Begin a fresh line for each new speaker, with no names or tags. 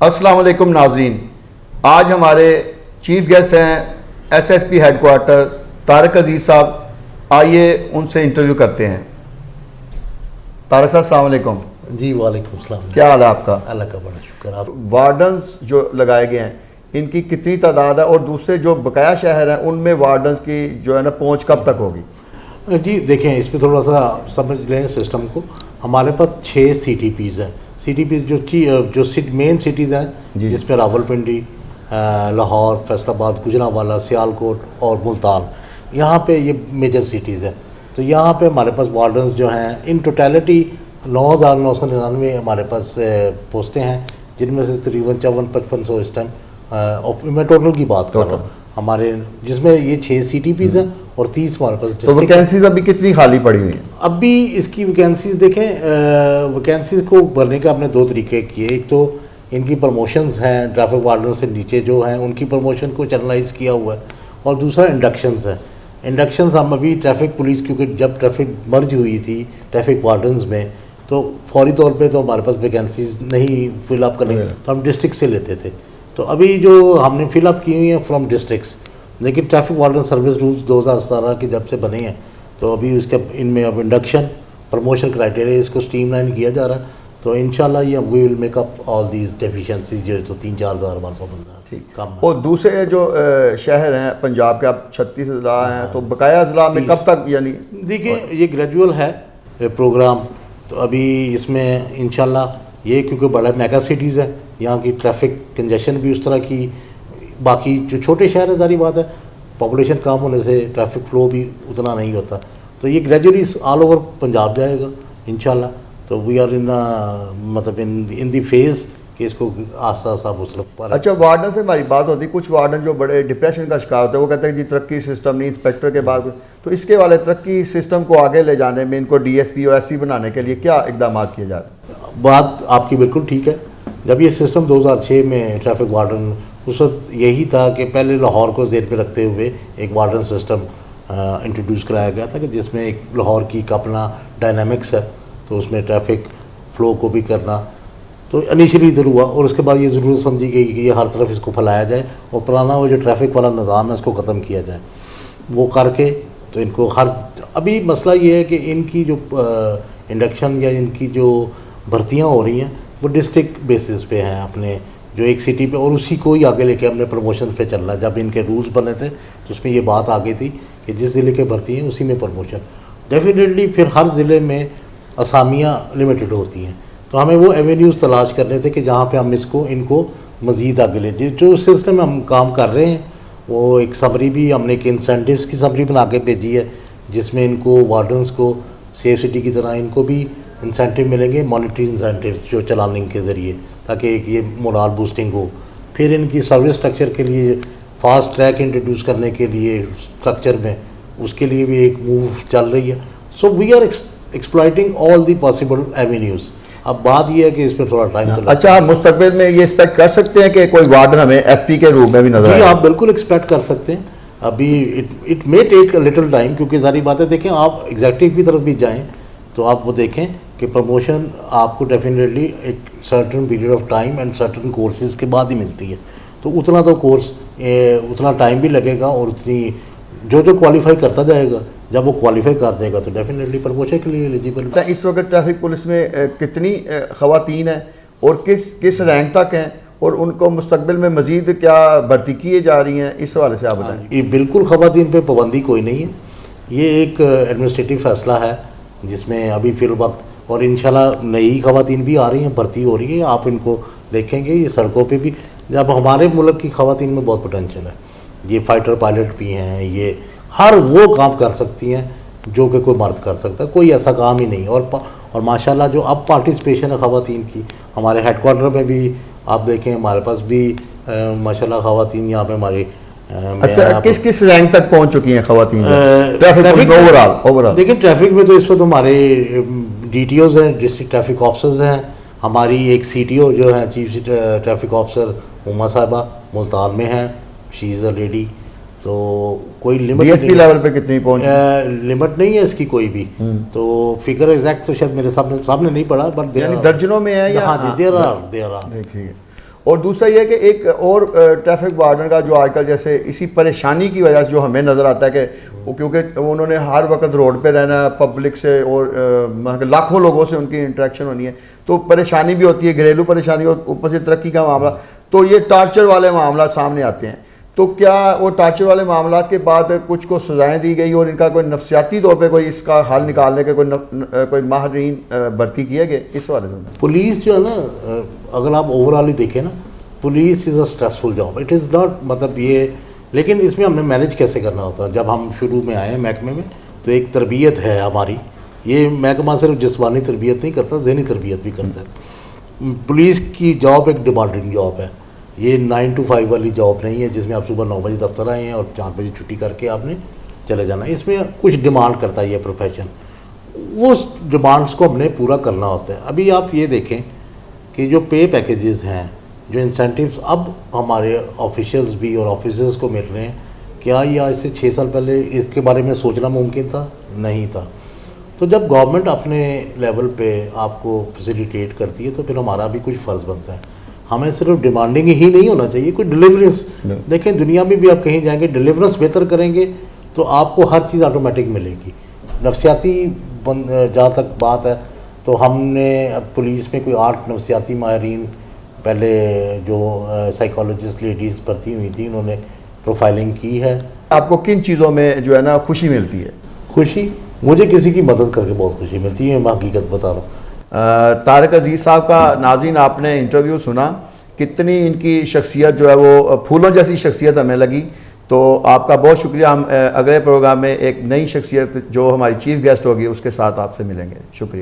अस्सलाम वालेकुम नाजरीन, आज हमारे चीफ गेस्ट हैं एसएसपी हेडक्वार्टर तारक अजीज़ साहब। आइए उनसे इंटरव्यू करते हैं। तारक साहब अस्सलाम वालेकुम।
जी वालेकुम सलाम।
क्या हाल है आपका?
अल्लाह का बड़ा शुक्र। आप
वार्डन्स जो लगाए गए हैं इनकी कितनी तादाद है, और दूसरे जो बकाया शहर हैं उनमें वार्डन्स की जो है ना पहुँच कब तक होगी?
जी देखें, इस पर थोड़ा सा समझ लें सिस्टम को। हमारे पास 6 CTPs हैं। CTPs जो मेन सिटीज़ हैं जिसमें रावलपिंडी, लाहौर, फैसलाबाद, गुजरांवाला, सियालकोट और मुल्तान, यहाँ पे ये मेजर सिटीज़ हैं। तो यहाँ पे हमारे पास वार्डन्स जो हैं इन टोटलिटी 9,999 हमारे पास पोस्टें हैं, जिनमें से तकरीबन 54-5500 इस टाइम मैं टोटल की बात कर रहा हूँ हमारे, जिसमें ये 6 CTPs हैं और 30 हमारे पास।
तो वैकेंसीज अभी कितनी खाली पड़ी हुई हैं?
अभी इसकी वैकेंसीज देखें, वैकेंसीज को भरने का हमने 2 तरीके किए। एक तो इनकी प्रमोशंस हैं, ट्रैफिक वार्डन से नीचे जो हैं उनकी प्रमोशन को चैनलाइज किया हुआ है, और दूसरा इंडक्शंस है। इंडक्शंस हम अभी ट्रैफिक पुलिस, क्योंकि जब ट्रैफिक मर्ज हुई थी ट्रैफिक वार्डन्स में, तो फौरी तौर पे तो हमारे पास वैकेंसीज नहीं फिलअप करने, तो हम डिस्ट्रिक्ट से लेते थे। तो अभी जो हमने फिलअप की हुई हैं फ्रॉम डिस्ट्रिक्ट्स, लेकिन ट्रैफिक वार्डन सर्विस रूल्स 2017 के जब से बने हैं, तो अभी उसके इनमें अब इंडक्शन प्रमोशन क्राइटेरिया इसको स्ट्रीमलाइन किया जा रहा है। तो इंशाल्लाह ये we will make up all these deficiencies जो तो 3-4 हज़ार बंदा
ठीक
कम है।
और दूसरे जो शहर हैं पंजाब के, अब 36 ज़िला हैं, तो बकाया ज़िला में कब तक, यानी
देखिए ये ग्रेजुअल है प्रोग्राम, तो अभी इसमें इंशाल्लाह ये क्योंकि बड़ा मेगा सिटीज़ है, यहाँ की ट्रैफिक कंजेशन भी उस तरह की, बाकी जो छोटे शहर है सारी बात है, पॉपुलेशन कम होने से ट्रैफिक फ्लो भी उतना नहीं होता। तो ये ग्रेजुअली ऑल ओवर पंजाब जाएगा इंशाल्लाह। तो वी आर इन मतलब इन दी फेज़ कि इसको आस्ता आस्ता मुसलफ पर।
अच्छा, वार्डन से हमारी बात होती है, कुछ वार्डन जो बड़े डिप्रेशन का शिकार होते हैं, वो कहते हैं जी तरक्की सिस्टम नहीं, इंस्पेक्टर के बाद, तो इसके वाले तरक्की सिस्टम को आगे ले जाने में इनको DSP और SP बनाने के लिए क्या इकदाम किए जा रहे हैं?
बात आपकी बिल्कुल ठीक है। जब ये सिस्टम 2006 में ट्रैफिक वार्डन, उस वक्त यही था कि पहले लाहौर को ज़ेहन में रखते हुए एक वार्डन सिस्टम इंट्रोड्यूस कराया गया था, कि जिसमें एक लाहौर की अपना डायनामिक्स है, तो उसमें ट्रैफिक फ़्लो को भी करना तो इनिशियली इधर हुआ, और उसके बाद ये ज़रूरत समझी गई कि ये हर तरफ इसको फैलाया जाए और पुराना वो जो ट्रैफिक वाला निज़ाम है उसको ख़त्म किया जाए। वो करके तो इनको अभी मसला ये है कि इनकी जो इंडक्शन या इनकी जो भर्तियाँ हो रही हैं वो डिस्ट्रिक्ट बेसिस पे हैं, अपने जो एक सिटी पे, और उसी को ही आगे लेके हमने प्रमोशन पे चल रहा है। जब इनके रूल्स बने थे तो उसमें ये बात आ गई थी कि जिस ज़िले के भर्ती हैं उसी में प्रमोशन। डेफिनेटली फिर हर ज़िले में असामियाँ लिमिटेड होती हैं, तो हमें वो एवेन्यूज़ तलाश करने थे कि जहाँ पे हम इनको मज़ीद आगे ले जाए। जो सिस्टम में हम काम कर रहे हैं वो एक समरी भी हमने एक इंसेंटिव्स की समरी बना के भेजी है, जिसमें इनको वार्डन्स को सेफ सिटी की तरह इनको भी इंसेंटिव मिलेंगे, मॉनिटरी इंसेंटिव जो चलानिंग के ज़रिए, ताकि एक ये मोरल बूस्टिंग हो। फिर इनकी सर्विस स्ट्रक्चर के लिए फास्ट ट्रैक इंट्रोड्यूस करने के लिए स्ट्रक्चर में, उसके लिए भी एक मूव चल रही है। So we are exploiting all the possible avenues. अब बात यह है कि इसमें थोड़ा टाइम तो
अच्छा, आप मुस्तकबिल में ये एक्सपेक्ट कर सकते हैं कि कोई वार्डन हमें SP के रूप में भी नजर आए?
आप बिल्कुल एक्सपेक्ट कर सकते हैं। अभी it may take little time, क्योंकि सारी बातें देखें, आप एग्जेक्टिव की तरफ भी जाएँ तो आप वो देखें कि प्रमोशन आपको डेफिनेटली एक certain period of time and certain courses के बाद ही मिलती है। तो उतना तो कोर्स उतना टाइम भी लगेगा, और उतनी जो क्वालिफाई करता जाएगा, जब वो क्वालिफाई कर देगा तो डेफिनेटली प्रमोशन के लिए एलिजिबल।
इस वक्त ट्रैफिक पुलिस में कितनी ख़वातीन हैं और किस रैंक तक हैं, और उनको मुस्तकबिल में मज़ीद क्या भर्ती किए जा रही हैं, इस हवाले से आप बताएं।
ये बिल्कुल ख़वातीन पे पाबंदी कोई नहीं है, ये एक एडमिनिस्ट्रेटिव फ़ैसला है जिसमें अभी फिल वक्त, और इंशाल्लाह नई ख़वातीन भी आ रही हैं, भर्ती हो रही है। आप इनको देखेंगे ये सड़कों पे भी, जब हमारे मुल्क की ख़वातीन में बहुत पोटेंशियल है। ये फाइटर पायलट भी हैं, ये हर वो काम कर सकती हैं जो कि कोई मर्द कर सकता है, कोई ऐसा काम ही नहीं। और माशाल्लाह जो अब पार्टिसिपेशन है ख़वातीन की, हमारे हेडक्वार्टर में भी आप देखें, हमारे पास भी माशाल्लाह ख़वातीन यहाँ पे हमारी।
अच्छा, किस रैंक तक पहुँच चुकी हैं ख़वातीन ट्रैफिक ओवरऑल?
देखिए ट्रैफिक में तो इस वक्त हमारे DTOs हैं, डिस्ट्रिक्ट ट्रैफिक ऑफिसर्स हैं, हमारी एक CTO जो है चीफ ट्रैफिक ऑफिसर उमा साहिबा मुल्तान में हैं, शी इज़ अ लेडी। तो कोई लिमिट
DSP लेवल पे कितनी पहुंच?
लिमिट नहीं है इसकी कोई भी, तो फिगर एग्जैक्ट तो शायद मेरे सामने नहीं पड़ा, बट
दर्जनों में है या?
हाँ जी, देयर आर।
देखिए, और दूसरा ये है कि एक और ट्रैफिक वार्डन का जो आजकल जैसे इसी परेशानी की वजह से जो हमें नज़र आता है कि क्योंकि उन्होंने हर वक्त रोड पे रहना है, पब्लिक से और लाखों लोगों से उनकी इंटरेक्शन होनी है, तो परेशानी भी होती है, घरेलू परेशानी और ऊपर से तरक्की का मामला, तो ये टार्चर वाले मामला सामने आते हैं। तो क्या वो टार्चर वाले मामला के बाद कुछ को सजाएं दी गई और इनका कोई नफसियाती तौर पे कोई इसका हल निकालने के कोई माहिरीन भर्ती किए गए इस वाले में?
पुलिस जो है ना, अगर आप ओवरऑल ही देखें ना, police is a stressful job, it is not, मतलब ये, लेकिन इसमें हमने मैनेज कैसे करना होता है। जब हम शुरू में आए महकमे में तो एक तरबियत है हमारी, ये महकमा सिर्फ जिस्मानी तरबियत नहीं करता, ज़हनी तरबियत भी करता है। पुलिस की जॉब एक डिमांडिंग जॉब है, ये 9 to 5 वाली जॉब नहीं है जिसमें आप सुबह 9 बजे दफ्तर आए हैं और 4 बजे छुट्टी करके आपने चले जाना। इसमें कुछ डिमांड करता है ये प्रोफेशन, उस डिमांड्स को हमने पूरा करना होता है। अभी आप ये देखें कि जो पे पैकेजेस हैं, जो इंसेंटिव्स अब हमारे ऑफिशियल्स भी और ऑफिसर्स को मिल रहे हैं, क्या ये आज से 6 साल पहले इसके बारे में सोचना मुमकिन था? नहीं था। तो जब गवर्नमेंट अपने लेवल पे आपको फैसिलिटेट करती है तो फिर हमारा भी कुछ फ़र्ज़ बनता है। हमें सिर्फ डिमांडिंग ही नहीं होना चाहिए, कोई डिलीवरेंस। देखें दुनिया में भी आप कहीं जाएंगे, डिलीवरेंस बेहतर करेंगे तो आपको हर चीज़ ऑटोमेटिक मिलेगी। नफसियाती जहाँ तक बात है तो हमने पुलिस में कोई 8 नफसियाती माहिरीन, पहले जो साइकोलॉजिस्ट लेडीज़ भर्ती हुई थी, उन्होंने प्रोफाइलिंग की है।
आपको किन चीज़ों में जो है ना खुशी मिलती है?
खुशी, मुझे किसी की मदद करके बहुत खुशी मिलती है, मैं हकीकत बता रहा हूँ।
तारिक अजीज़ साहब का नाज़रीन आपने इंटरव्यू सुना, कितनी इनकी शख्सियत जो है वो फूलों जैसी शख्सियत हमें लगी। तो आपका बहुत शुक्रिया। हम अगले प्रोग्राम में एक नई शख्सियत जो हमारी चीफ गेस्ट होगी उसके साथ आपसे मिलेंगे। शुक्रिया।